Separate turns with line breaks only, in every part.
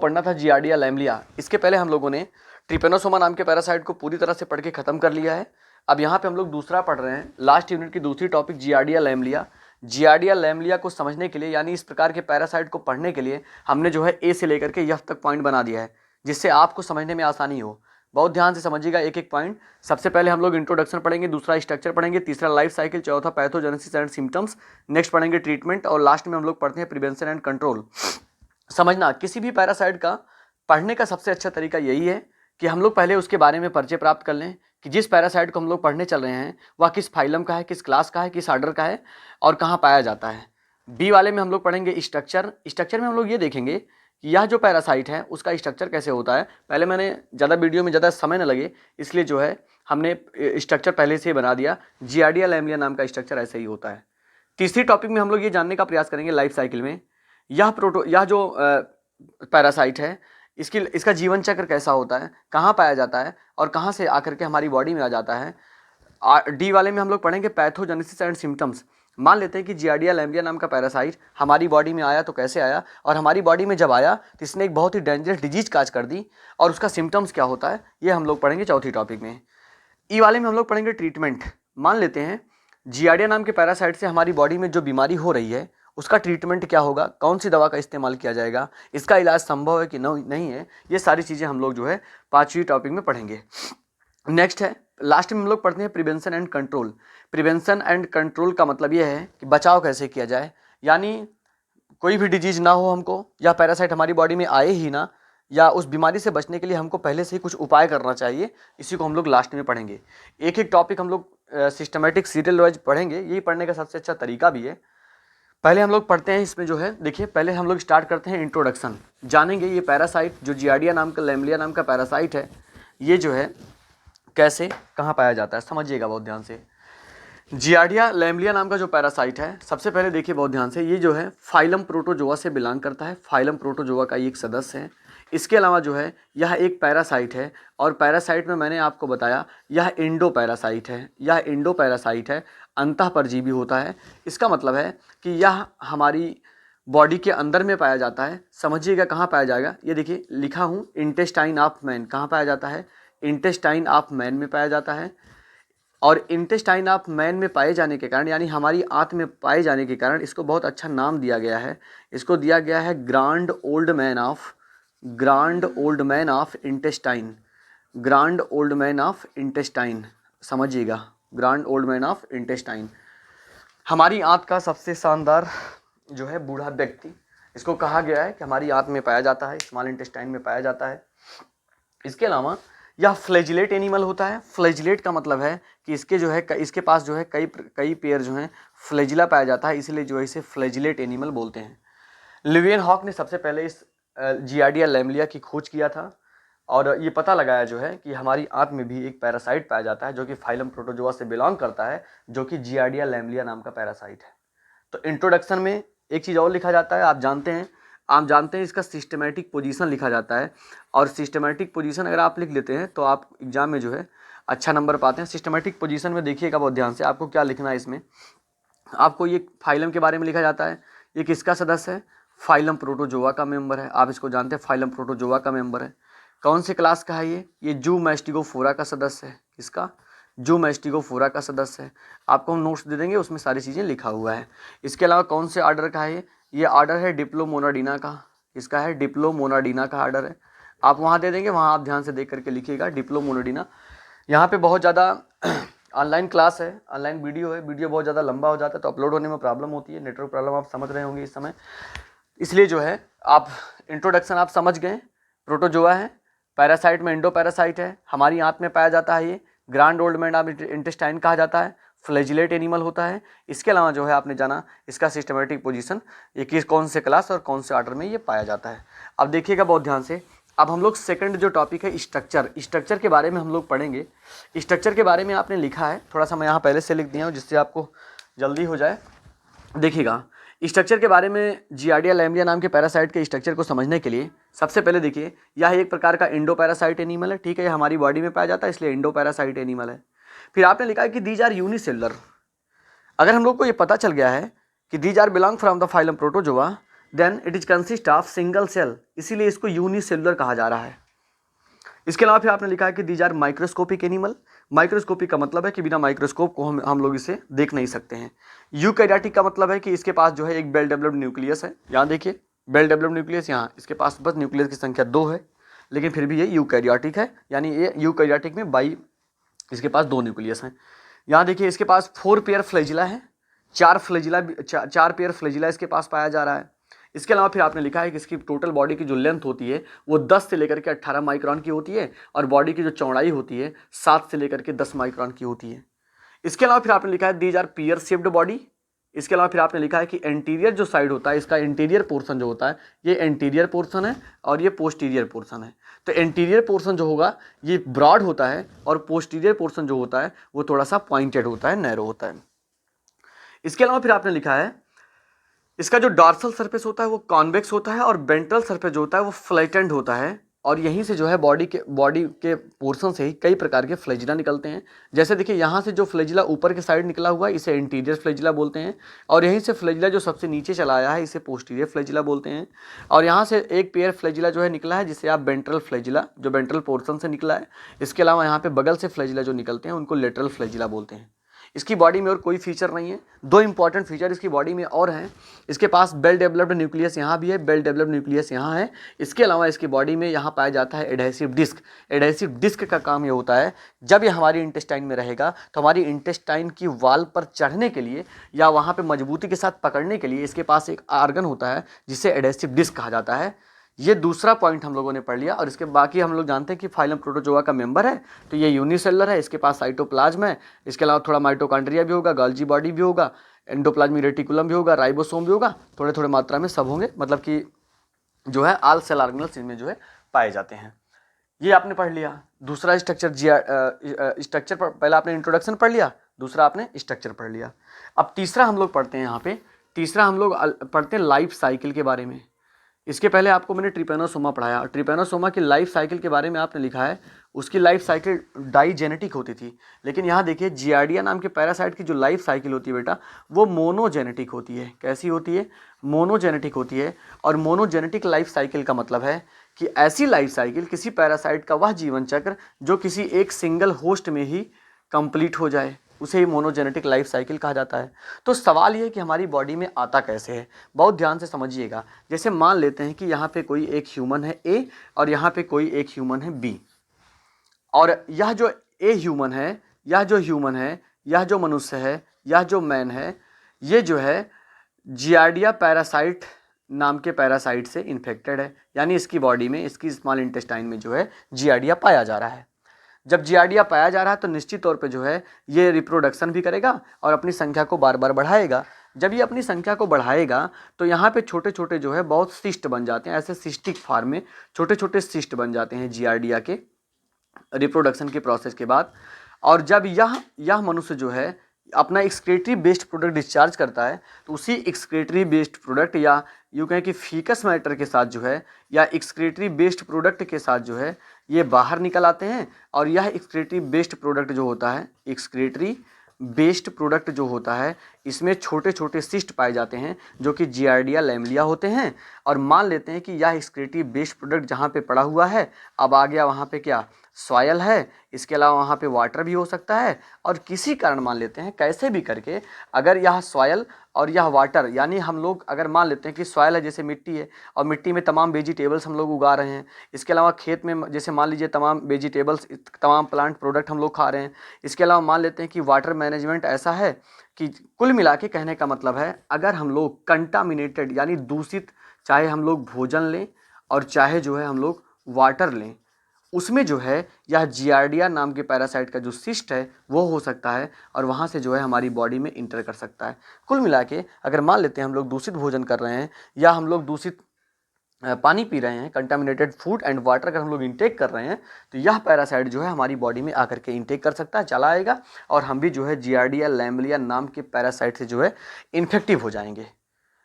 पढ़ना था जियार्डिया लैमलिया। इसके पहले हम लोगों ने ट्रिपेनोसोमा नाम के पैरासाइट को पूरी तरह से पढ़ के खत्म कर लिया है। अब यहाँ पे हम लोग दूसरा पढ़ रहे हैं, लास्ट यूनिट की दूसरी टॉपिक जियार्डिया लैमलिया। जियार्डिया लैमलिया को समझने के लिए यानी इस प्रकार के पैरासाइट को पढ़ने के लिए हमने जो है ए से लेकर के यफ तक पॉइंट बना दिया है, जिससे आपको समझने में आसानी हो। बहुत ध्यान से समझिएगा एक एक पॉइंट। सबसे पहले हम लोग इंट्रोडक्शन पढ़ेंगे, दूसरा स्ट्रक्चर पढ़ेंगे, तीसरा लाइफ साइकिल, चौथा पैथोजेनेसिस एंड सिम्टम्स, नेक्स्ट पढ़ेंगे ट्रीटमेंट और लास्ट में हम लोग पढ़ते हैं प्रिवेंशन एंड कंट्रोल। समझना, किसी भी पैरासाइट का पढ़ने का सबसे अच्छा तरीका यही है कि हम लोग पहले उसके बारे में परिचय प्राप्त कर लें कि जिस पैरासाइट को हम लोग पढ़ने चल रहे हैं वह किस फाइलम का है, किस क्लास का है, किस ऑर्डर का है और कहाँ पाया जाता है। बी वाले में हम लोग पढ़ेंगे स्ट्रक्चर। स्ट्रक्चर में हम लोग ये देखेंगे कि यह जो पैरासाइट है उसका स्ट्रक्चर कैसे होता है। पहले मैंने ज़्यादा वीडियो में ज़्यादा समय न लगे इसलिए जो है हमने स्ट्रक्चर पहले से ही बना दिया। जियार्डिया लैमलिया नाम का स्ट्रक्चर ऐसे ही होता है। तीसरी टॉपिक में हम लोग ये जानने का प्रयास करेंगे लाइफ साइकिल में यह जो पैरासाइट है इसका जीवन चक्र कैसा होता है, कहाँ पाया जाता है और कहाँ से आकर के हमारी बॉडी में आ जाता है। डी वाले में हम लोग पढ़ेंगे पैथोजेनेसिस एंड सिम्टम्स। मान लेते हैं कि जियार्डिया लैमलिया नाम का पैरासाइट हमारी बॉडी में आया तो कैसे आया, और हमारी बॉडी में जब आया तो इसने एक बहुत ही डेंजरस डिजीज काज कर दी और उसका सिम्टम्स क्या होता है ये हम लोग पढ़ेंगे चौथी टॉपिक में। ई वाले में हम लोग पढ़ेंगे ट्रीटमेंट। मान लेते हैं जियार्डिया नाम के पैरासाइट से हमारी बॉडी में जो बीमारी हो रही है उसका ट्रीटमेंट क्या होगा, कौन सी दवा का इस्तेमाल किया जाएगा, इसका इलाज संभव है कि नहीं है, ये सारी चीज़ें हम लोग जो है पांचवी टॉपिक में पढ़ेंगे। नेक्स्ट है, लास्ट में हम लोग पढ़ते हैं prevention and control. Prevention and control का मतलब ये है कि बचाव कैसे किया जाए, यानी कोई भी डिजीज ना हो हमको, या पैरासाइट हमारी बॉडी में आए ही ना, या उस बीमारी से बचने के लिए हमको पहले से ही कुछ उपाय करना चाहिए। इसी को हम लोग लास्ट में पढ़ेंगे। एक एक टॉपिक हम लोग सिस्टमेटिक सीरियल वाइज पढ़ेंगे, यही पढ़ने का सबसे अच्छा तरीका भी है। पहले हम लोग पढ़ते हैं इसमें जो है, देखिए पहले हम लोग स्टार्ट करते हैं इंट्रोडक्शन। जानेंगे ये पैरासाइट जो जियार्डिया नाम का लैमलिया नाम का पैरासाइट है ये जो है कैसे कहाँ पाया जाता है, समझिएगा बहुत ध्यान से। जियार्डिया लैमलिया नाम का जो पैरासाइट है, सबसे पहले देखिए बहुत ध्यान से, ये जो है फाइलम प्रोटोजोआ से बिलोंग करता है। फाइलम प्रोटोजोआ का एक सदस्य है। इसके अलावा जो है यह एक पैरासाइट है, और पैरासाइट में मैंने आपको बताया यह इंडो पैरासाइट है। यह इंडो पैरासाइट है, अंतः परजीवी होता है। इसका मतलब है कि यह हमारी बॉडी के अंदर में पाया जाता है। समझिएगा कहाँ पाया जाएगा, ये देखिए लिखा हूँ इंटेस्टाइन ऑफ मैन। कहाँ पाया जाता है, इंटेस्टाइन ऑफ मैन में पाया जाता है। और इंटेस्टाइन ऑफ मैन में पाए जाने के कारण, यानी हमारी आंत में पाए जाने के कारण इसको बहुत अच्छा नाम दिया गया है। इसको दिया गया है grand old man of intestine. Grand old man of intestine, समझिएगा, grand old man of intestine. हमारी आंत का सबसे शानदार जो है बूढ़ा व्यक्ति, इसको कहा गया है कि हमारी आंत में पाया जाता है, स्मॉल इंटेस्टाइन में पाया जाता है। इसके अलावा यह फ्लैजिलेट एनिमल होता है। फ्लैजिलेट का मतलब है कि इसके जो है इसके पास जो है कई पेयर जो हैं फ्लैजिला पाया जाता है, इसलिए जो है इसे फ्लैजिलेट एनिमल बोलते हैं। लिवियनहॉक ने सबसे पहले इस जियार्डिया लैमलिया की खोज किया था और ये पता लगाया जो है कि हमारी आंत में भी एक पैरासाइट पाया जाता है जो कि फाइलम प्रोटोजोआ से बिलोंग करता है, जो कि जियार्डिया लैमलिया नाम का पैरासाइट है। तो इंट्रोडक्शन में एक चीज़ और लिखा जाता है, आप जानते हैं इसका सिस्टमेटिक पोजीशन लिखा जाता है। और सिस्टमेटिक पोजीशन अगर आप लिख लेते हैं तो आप एग्जाम में जो है अच्छा नंबर पाते हैं। सिस्टमेटिक पोजीशन में देखिएगा बहुत ध्यान से, आपको क्या लिखना है इसमें। आपको ये फाइलम के बारे में लिखा जाता है, ये किसका सदस्य है, फाइलम प्रोटोजोआ का मेंबर है। आप इसको जानते हैं, फाइलम प्रोटोजोआ का मेंबर है। कौन से क्लास का है ये जू मैस्टिगोफोरा का सदस्य है। किसका, जू मैस्टिगोफोरा का सदस्य है। आपको हम नोट्स दे देंगे, उसमें सारी चीज़ें लिखा हुआ है। इसके अलावा कौन से ऑर्डर का है ये ऑर्डर है डिप्लोमोनाडिना का। इसका है डिप्लोमोनाडिना का ऑर्डर है। आप वहाँ दे देंगे, वहाँ आप ध्यान से देख करके लिखिएगा डिप्लोमोनाडिना। यहाँ पे बहुत ज़्यादा ऑनलाइन क्लास है, ऑनलाइन वीडियो है, वीडियो बहुत ज़्यादा लंबा हो जाता है तो अपलोड होने में प्रॉब्लम होती है, नेटवर्क प्रॉब्लम आप समझ रहे होंगे इस समय। इसलिए जो है आप इंट्रोडक्शन आप समझ गए। प्रोटोजोआ है, पैरासाइट में इंडो पैरासाइट है, हमारी आंत में पाया जाता है, ये grand old man of intestine कहा जाता है, फ्लैजिलेट एनिमल होता है। इसके अलावा जो है आपने जाना इसका सिस्टमेटिक पोजीशन, ये किस कौन से क्लास और कौन से ऑर्डर में ये पाया जाता है। अब देखिएगा बहुत ध्यान से, अब हम लोग सेकंड जो टॉपिक है स्ट्रक्चर के बारे में हम लोग पढ़ेंगे। स्ट्रक्चर के बारे में आपने लिखा है, थोड़ा सा मैं यहाँ पहले से लिख दिया हूँ जिससे आपको जल्दी हो जाए। देखिएगा स्ट्रक्चर के बारे में, जियार्डिया लैमलिया नाम के पैरासाइट के स्ट्रक्चर को समझने के लिए सबसे पहले देखिए यह एक प्रकार का इंडो पैरासाइट एनिमल है। ठीक है, ये हमारी बॉडी में पाया जाता है इसलिए इंडो पैरासाइट एनिमल है। फिर आपने लिखा है कि दीज आर यूनिसेलुलर। अगर हम लोग को ये पता चल गया है कि these are belong from the phylum protozoa, then it is consist of single cell, इसीलिए इसको यूनिसेलुलर कहा जा रहा है। इसके अलावा फिर आपने लिखा है कि these are microscopic animal. Microscopic का मतलब है कि बिना माइक्रोस्कोप को हम लोग इसे देख नहीं सकते हैं। यूकैरियोटिक का मतलब है कि इसके पास जो है एक वेल डेवलप्ड न्यूक्लियस है। यहाँ देखिए वेल डेवलप्ड न्यूक्लियस, यहाँ इसके पास बस न्यूक्लियस की संख्या 2 है, लेकिन फिर भी ये यूकैरियोटिक है, यानी ये यूकैरियोटिक में इसके पास 2 न्यूक्लियस हैं। यहाँ देखिए इसके पास 4 पेयर फ्लैजिला है, 4 पेयर फ्लैजिला इसके पास पाया जा रहा है। इसके अलावा फिर आपने लिखा है कि इसकी टोटल बॉडी की जो लेंथ होती है वो 10 से लेकर के 18 माइक्रोन की होती है, और बॉडी की जो चौड़ाई होती है 7 से लेकर के 10 माइक्रोन की होती है। इसके अलावा फिर आपने लिखा है these are pear shaped body. इसके अलावा फिर आपने लिखा है कि एंटीरियर जो साइड होता है, इसका इंटीरियर पोर्शन जो होता है ये एंटीरियर पोर्शन है और ये पोस्टीरियर पोर्शन है। तो एंटीरियर पोर्शन जो होगा ये ब्रॉड होता है, और पोस्टीरियर पोर्शन जो होता है वो थोड़ा सा पॉइंटेड होता है, नैरो होता है। इसके अलावा फिर आपने लिखा है इसका जो डॉर्सल सरफेस होता है वो कॉन्वेक्स होता है, और वेंट्रल सरफेस जो होता है वो फ्लैटेंड होता है, और यहीं से जो है बॉडी के पोर्शन से ही कई प्रकार के फ्लैजिला निकलते हैं। जैसे देखिए यहाँ से जो फ्लैजिला ऊपर के साइड निकला हुआ है इसे इंटीरियर फ्लैजिला बोलते हैं, और यहीं से फ्लैजिला जो सबसे नीचे चला आया है इसे पोस्टीरियर फ्लैजिला बोलते हैं, और यहाँ से एक पेयर फ्लैजिला जो है निकला है जिसे आप वेंट्रल फ्लैजिला, जो वेंट्रल पोर्शन से निकला है। इसके अलावा यहाँ पे बगल से फ्लैजिला जो निकलते हैं उनको लेटरल फ्लैजिला बोलते हैं। इसकी बॉडी में और कोई फीचर नहीं है। 2 इंपॉर्टेंट फीचर इसकी बॉडी में और हैं। इसके पास वेल डेवलप्ड न्यूक्लियस यहाँ भी है, वेल डेवलप्ड न्यूक्लियस यहाँ है। इसके अलावा इसकी बॉडी में यहाँ पाया जाता है एडहेसिव डिस्क। एडहेसिव डिस्क का काम ये होता है जब ये हमारी इंटेस्टाइन में रहेगा तो हमारी इंटेस्टाइन की वाल पर चढ़ने के लिए या वहाँ पर मजबूती के साथ पकड़ने के लिए इसके पास एक ऑर्गन होता है जिसे एडहेसिव डिस्क कहा जाता है। ये दूसरा पॉइंट हम लोगों ने पढ़ लिया। और इसके बाकी हम लोग जानते हैं कि फाइलम प्रोटोजोआ का मेंबर है, तो ये यूनिसेलुलर है, इसके पास साइटोप्लाज्म है, इसके अलावा थोड़ा माइटोकॉन्ड्रिया भी होगा, गोल्जी बॉडी भी होगा, एंडोप्लाज्मिक रेटिकुलम भी होगा, राइबोसोम भी होगा, थोड़े थोड़े मात्रा में सब होंगे, मतलब कि जो है ऑल सेल ऑर्गेनल्स इनमें जो है पाए जाते हैं। ये आपने पढ़ लिया। दूसरा स्ट्रक्चर स्ट्रक्चर पर पहला आपने इंट्रोडक्शन पढ़ लिया, दूसरा आपने स्ट्रक्चर पढ़ लिया। अब तीसरा हम लोग पढ़ते हैं, यहाँ पे तीसरा हम लोग पढ़ते हैं लाइफ साइकिल के बारे में। इसके पहले आपको मैंने ट्रिपेनोसोमा पढ़ाया, और ट्रिपेनोसोमा की लाइफ साइकिल के बारे में आपने लिखा है उसकी लाइफ साइकिल डाइजेनेटिक होती थी, लेकिन यहाँ देखिए जियार्डिया नाम के पैरासाइट की जो लाइफ साइकिल होती है बेटा वो मोनोजेनेटिक होती है। कैसी होती है? मोनोजेनेटिक होती है। और मोनोजेनेटिक लाइफ साइकिल का मतलब है कि ऐसी लाइफ साइकिल, किसी पैरासाइट का वह जीवन चक्र जो किसी एक सिंगल होस्ट में ही कंप्लीट हो जाए, उसे ही मोनोजेनेटिक लाइफ साइकिल कहा जाता है। तो सवाल ये है कि हमारी बॉडी में आता कैसे है, बहुत ध्यान से समझिएगा। जैसे मान लेते हैं कि यहाँ पे कोई एक ह्यूमन है ए और यहाँ पे कोई एक ह्यूमन है बी, और यह जो ए ह्यूमन है, यह जो ह्यूमन है, यह जो मनुष्य है, यह जो मैन है, ये जो है जियार्डिया पैरासाइट नाम के पैरासाइट से इन्फेक्टेड है, यानी इसकी बॉडी में, इसकी स्मॉल इंटेस्टाइन में जो है जियार्डिया पाया जा रहा है। जब जियार्डिया पाया जा रहा है तो निश्चित तौर पे जो है ये रिप्रोडक्शन भी करेगा और अपनी संख्या को बार बार बढ़ाएगा। जब ये अपनी संख्या को बढ़ाएगा तो यहाँ पे छोटे छोटे जो है बहुत सिस्ट बन जाते हैं, ऐसे सिस्टिक फॉर्म में छोटे छोटे सिस्ट बन जाते हैं जियार्डिया के रिप्रोडक्शन के प्रोसेस के बाद। और जब यह मनुष्य जो है अपना एक्सक्रीटरी बेस्ड प्रोडक्ट डिस्चार्ज करता है तो उसी एक्सक्रीटरी बेस्ड प्रोडक्ट, या यूँ कहें कि फीकस मैटर के साथ जो है, या एक्सक्रीटरी बेस्ड प्रोडक्ट के साथ जो है ये बाहर निकल आते हैं। और यह एक्सक्रीटरी बेस्ड प्रोडक्ट जो होता है, एक्सक्रीटरी बेस्ड प्रोडक्ट जो होता है, इसमें छोटे छोटे सिस्ट पाए जाते हैं जो कि जियार्डिया लैमलिया होते हैं। और मान लेते हैं कि यह एक्सक्रीटरी बेस्ड प्रोडक्ट जहाँ पे पड़ा हुआ है, अब आ गया वहाँ पे क्या, सॉयल है, इसके अलावा वहाँ पे वाटर भी हो सकता है, और किसी कारण मान लेते हैं कैसे भी करके अगर यह सॉयल और यह वाटर, यानी हम लोग अगर मान लेते हैं कि सॉयल है जैसे मिट्टी है और मिट्टी में तमाम वेजिटेबल्स हम लोग उगा रहे हैं, इसके अलावा खेत में जैसे मान लीजिए तमाम वेजिटेबल्स, तमाम प्लांट प्रोडक्ट हम लोग खा रहे हैं, इसके अलावा मान लेते हैं कि वाटर मैनेजमेंट ऐसा है कि कुल मिला के कहने का मतलब है अगर हम लोग कंटामिनेटेड यानी दूषित, चाहे हम लोग भोजन लें और चाहे जो है हम लोग वाटर लें, उसमें जो है यह जियार्डिया नाम के पैरासाइट का जो सिस्ट है वो हो सकता है और वहाँ से जो है हमारी बॉडी में इंटर कर सकता है। कुल मिला के अगर मान लेते हैं हम लोग दूषित भोजन कर रहे हैं या हम लोग दूषित पानी पी रहे हैं, कंटामिनेटेड फूड एंड वाटर अगर हम लोग इंटेक कर रहे हैं तो यह पैरासाइट जो है हमारी बॉडी में आकर के इंटेक कर सकता है, चला आएगा और हम भी जो है जियार्डिया लैमलिया नाम के पैरासाइट से जो है इन्फेक्टिव हो जाएंगे।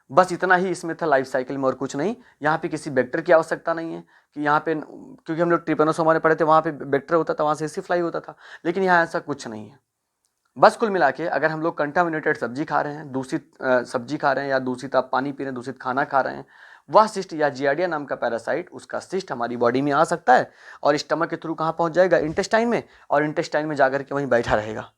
बस इतना ही इसमें था लाइफ साइकिल में, और कुछ नहीं। यहाँ पे किसी वेक्टर की आवश्यकता नहीं है कि यहाँ पे, क्योंकि हम लोग ट्रिपेनोसोमा में पढ़े थे वहाँ पे वेक्टर होता था, वहाँ से एसी फ्लाई होता था, लेकिन यहाँ ऐसा कुछ नहीं है। बस कुल मिला के अगर हम लोग कंटामिनेटेड सब्जी खा रहे हैं, दूषित सब्जी खा रहे हैं, या दूषित आप पानी पी रहे हैं, दूषित खाना खा रहे हैं, वह सिस्ट या जियार्डिया नाम का पैरासाइट, उसका सिस्ट हमारी बॉडी में आ सकता है और स्टमक के थ्रू कहाँ पहुँच जाएगा, इंटेस्टाइन में, और इंटेस्टाइन में जाकर के वहीं बैठा रहेगा।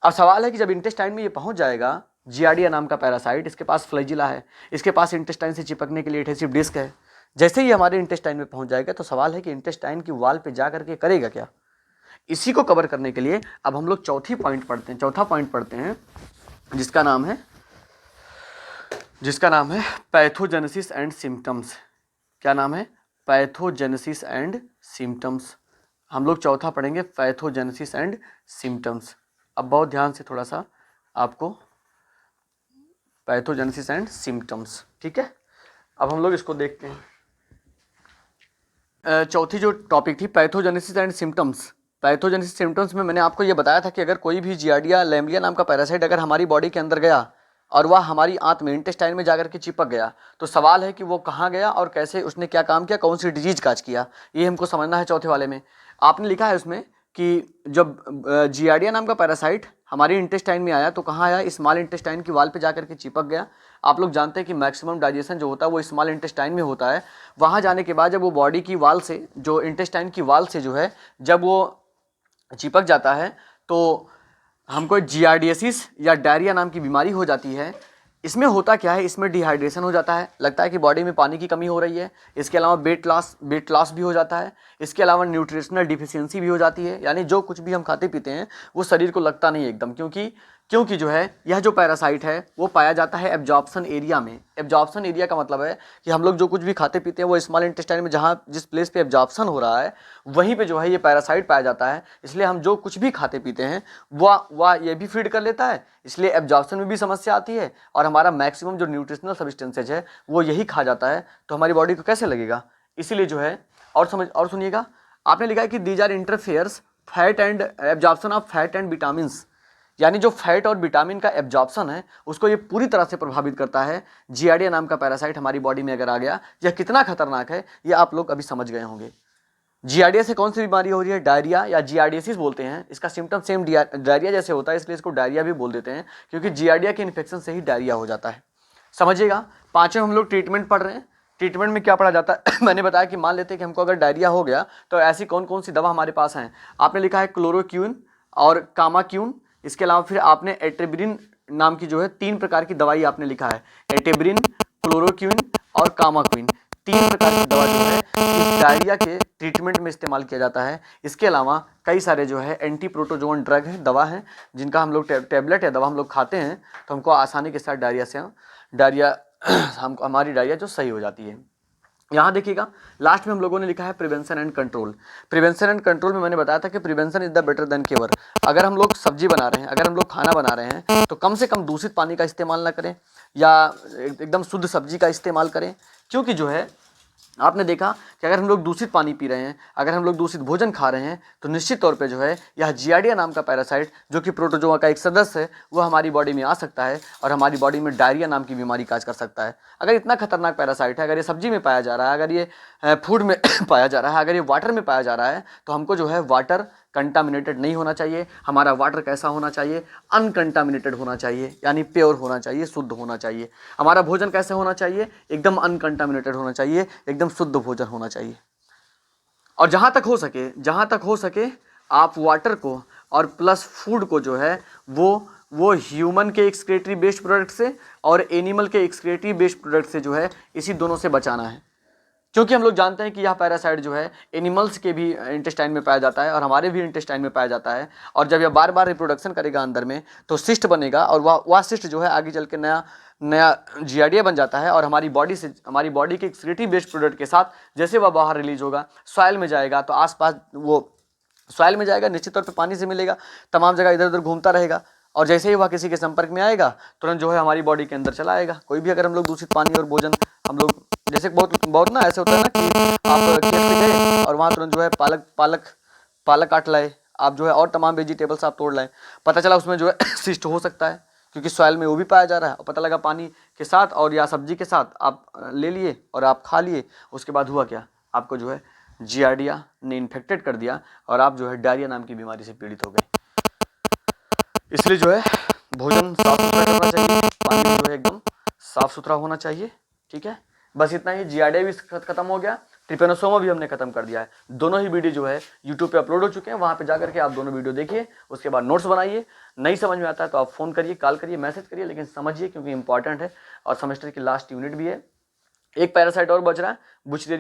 अब सवाल है कि जब इंटेस्टाइन में ये पहुँच जाएगा, जियार्डिया नाम का पैरासाइट, इसके पास फ्लैजिला है, इसके पास इंटेस्टाइन से चिपकने के लिए एडहेसिव डिस्क है, जैसे ही हमारे इंटेस्टाइन में पहुँच जाएगा तो सवाल है कि इंटेस्टाइन की वॉल पे जा करके करेगा क्या। इसी को कवर करने के लिए अब हम लोग चौथा पॉइंट पढ़ते हैं जिसका नाम है पैथोजेनेसिस एंड सिम्टम्स। क्या नाम है? Pathogenesis and symptoms. हम लोग चौथा पढ़ेंगे, पैथोजेनेसिस एंड सिम्टम्स। अब बहुत ध्यान से थोड़ा सा आपको, पैथोजेनेसिस एंड सिम्टम्स, ठीक है। अब हम लोग इसको देखते हैं। चौथी जो टॉपिक थी pathogenesis and symptoms. Pathogenesis symptoms में मैंने आपको ये बताया था कि अगर कोई भी जियार्डिया लैम्बलिया नाम का पैरासाइट अगर हमारी बॉडी के अंदर गया और वह हमारी आंत में, इंटेस्टाइन में जाकर के चिपक गया, तो सवाल है कि वो कहाँ गया और कैसे, उसने क्या काम किया, कौन सी डिजीज काज किया, ये हमको समझना है। चौथे वाले में आपने लिखा है उसमें कि जब जियार्डिया नाम का पैरासाइट हमारी इंटेस्टाइन में आया तो कहाँ आया, स्मॉल इंटेस्टाइन की वाल पे जाकर के चिपक गया। आप लोग जानते हैं कि मैक्सिमम डाइजेशन जो होता है वो स्मॉल इंटेस्टाइन में होता है। वहाँ जाने के बाद जब वो बॉडी की वाल से, जो इंटेस्टाइन की वाल से जो है, जब वो चिपक जाता है तो हमको जियार्डियासिस या डायरिया नाम की बीमारी हो जाती है। इसमें होता क्या है, इसमें डिहाइड्रेशन हो जाता है, लगता है कि बॉडी में पानी की कमी हो रही है। इसके अलावा वेट लॉस भी हो जाता है। इसके अलावा न्यूट्रिशनल डिफिशियंसी भी हो जाती है, यानी जो कुछ भी हम खाते पीते हैं वो शरीर को लगता नहीं एकदम, क्योंकि जो है यह जो पैरासाइट है वो पाया जाता है एब्जॉर्प्शन एरिया में। एब्जॉर्प्शन एरिया का मतलब है कि हम लोग जो कुछ भी खाते पीते हैं वो स्मॉल इंटेस्टाइन में, जहाँ जिस प्लेस पे एब्जॉर्प्शन हो रहा है वहीं पे जो है ये पैरासाइट पाया जाता है। इसलिए हम जो कुछ भी खाते पीते हैं वह ये भी फीड कर लेता है, इसलिए एब्जॉर्प्शन में भी समस्या आती है और हमारा मैक्सिमम जो न्यूट्रिशनल सब्सटेंसेज है वो यही खा जाता है। तो हमारी बॉडी को कैसे लगेगा, इसीलिए जो है, और सुनिएगा, आपने लिखा है कि these are interferes fat and absorption of fat and vitamins, यानी जो फैट और विटामिन का एब्जॉर्प्शन है उसको ये पूरी तरह से प्रभावित करता है। जियार्डिया नाम का पैरासाइट हमारी बॉडी में अगर आ गया, यह कितना खतरनाक है ये आप लोग अभी समझ गए होंगे। जियार्डिया से कौन सी बीमारी हो रही है, डायरिया या जियार्डियासिस बोलते हैं। इसका सिम्टम सेम डायरिया जैसे होता है, इसलिए इसको डायरिया भी बोल देते हैं, क्योंकि जियार्डिया के इन्फेक्शन से ही डायरिया हो जाता है। समझिएगा। पांचवें हम लोग ट्रीटमेंट पढ़ रहे हैं। ट्रीटमेंट में क्या पढ़ा जाता है मैंने बताया कि मान लेते हैं कि हमको अगर डायरिया हो गया तो ऐसी कौन कौन सी दवा हमारे पास हैं। आपने लिखा है क्लोरोक्विन और कामाक्विन। इसके अलावा फिर आपने एटेब्रिन नाम की जो है 3 प्रकार की दवाई आपने लिखा है, एटेब्रिन, क्लोरोक्विन और कामाक्विन। 3 प्रकार की दवा जो है इस डायरिया के ट्रीटमेंट में इस्तेमाल किया जाता है। इसके अलावा कई सारे जो है एंटी प्रोटोजोन ड्रग है, दवा है, जिनका हम लोग टैबलेट या दवा हम लोग खाते हैं तो हमको आसानी के साथ हमारी डायरिया जो सही हो जाती है। यहाँ देखिएगा लास्ट में हम लोगों ने लिखा है prevention and control. Prevention and control में मैंने बताया था कि prevention is the better than cure. अगर हम लोग सब्जी बना रहे हैं, अगर हम लोग खाना बना रहे हैं तो कम से कम दूषित पानी का इस्तेमाल ना करें या एकदम शुद्ध सब्जी का इस्तेमाल करें, क्योंकि जो है आपने देखा कि अगर हम लोग दूषित पानी पी रहे हैं, अगर हम लोग दूषित भोजन खा रहे हैं तो निश्चित तौर पे जो है यह जियार्डिया नाम का पैरासाइट जो कि प्रोटोजोआ का एक सदस्य है वो हमारी बॉडी में आ सकता है और हमारी बॉडी में डायरिया नाम की बीमारी काज कर सकता है। अगर इतना खतरनाक पैरासाइट है, अगर ये सब्जी में पाया जा रहा है, अगर ये फूड में पाया जा रहा है, अगर ये वाटर में पाया जा रहा है, तो हमको जो है वाटर कंटामिनेटेड नहीं होना चाहिए। हमारा वाटर कैसा होना चाहिए, अनकंटामिनेटेड होना चाहिए, यानी प्योर होना चाहिए, शुद्ध होना चाहिए। हमारा भोजन कैसे होना चाहिए, एकदम अनकंटामिनेटेड होना चाहिए, एकदम शुद्ध भोजन होना चाहिए। और जहाँ तक हो सके आप वाटर को और प्लस फूड को जो है वो ह्यूमन के एक्सक्रीटरी बेस्ड प्रोडक्ट से और एनिमल के एक्सक्रीटरी बेस्ड प्रोडक्ट से जो है इसी दोनों से बचाना है, क्योंकि हम लोग जानते हैं कि यह पैरासाइट जो है एनिमल्स के भी इंटेस्टाइन में पाया जाता है और हमारे भी इंटेस्टाइन में पाया जाता है। और जब यह बार बार रिप्रोडक्शन करेगा अंदर में तो सिस्ट बनेगा और वह सिस्ट जो है आगे चल के नया जियार्डिया बन जाता है और हमारी बॉडी के एक्सक्रीटरी बेस्ड प्रोडक्ट के साथ जैसे वह बाहर रिलीज होगा, सॉइल में जाएगा, तो आसपास वो सॉइल में जाएगा, निश्चित तौर पे पानी से मिलेगा, तमाम जगह इधर उधर घूमता रहेगा और जैसे ही वह किसी के संपर्क में आएगा तुरंत जो है हमारी बॉडी के अंदर चला आएगा। कोई भी अगर हम लोग दूषित पानी और भोजन हम लोग, जैसे बहुत ना ऐसे होता है ना कि आप खेत पे गए और वहाँ तुरंत जो है पालक काट लाए, आप जो है और तमाम वेजिटेबल्स आप तोड़ लाए, पता चला उसमें जो है सिस्ट हो सकता है क्योंकि सॉइल में वो भी पाया जा रहा है और पता लगा पानी के साथ और या सब्जी के साथ आप ले लिए और आप खा लिए। उसके बाद हुआ क्या, आपको जो है जियार्डिया ने इन्फेक्टेड कर दिया और आप जो है डायरिया नाम की बीमारी से पीड़ित हो गए। इसलिए जो है भोजन साफ सुथरा करना चाहिए, पानी जो है एकदम साफ सुथरा होना चाहिए। ठीक है, बस इतना ही। जियाडिया भी खत्म हो गया, ट्रिपेनोसोमा भी हमने खत्म कर दिया है। दोनों ही वीडियो जो है यूट्यूब पे अपलोड हो चुके हैं, वहां पे जाकर के आप दोनों वीडियो देखिए, उसके बाद नोट्स बनाइए। नहीं समझ में आता है तो आप फोन करिए, कॉल करिए, मैसेज करिए, लेकिन समझिए क्योंकि इंपॉर्टेंट है और सेमेस्टर की लास्ट यूनिट भी है। एक पैरासाइट और बच रहा है, बुचलेरिया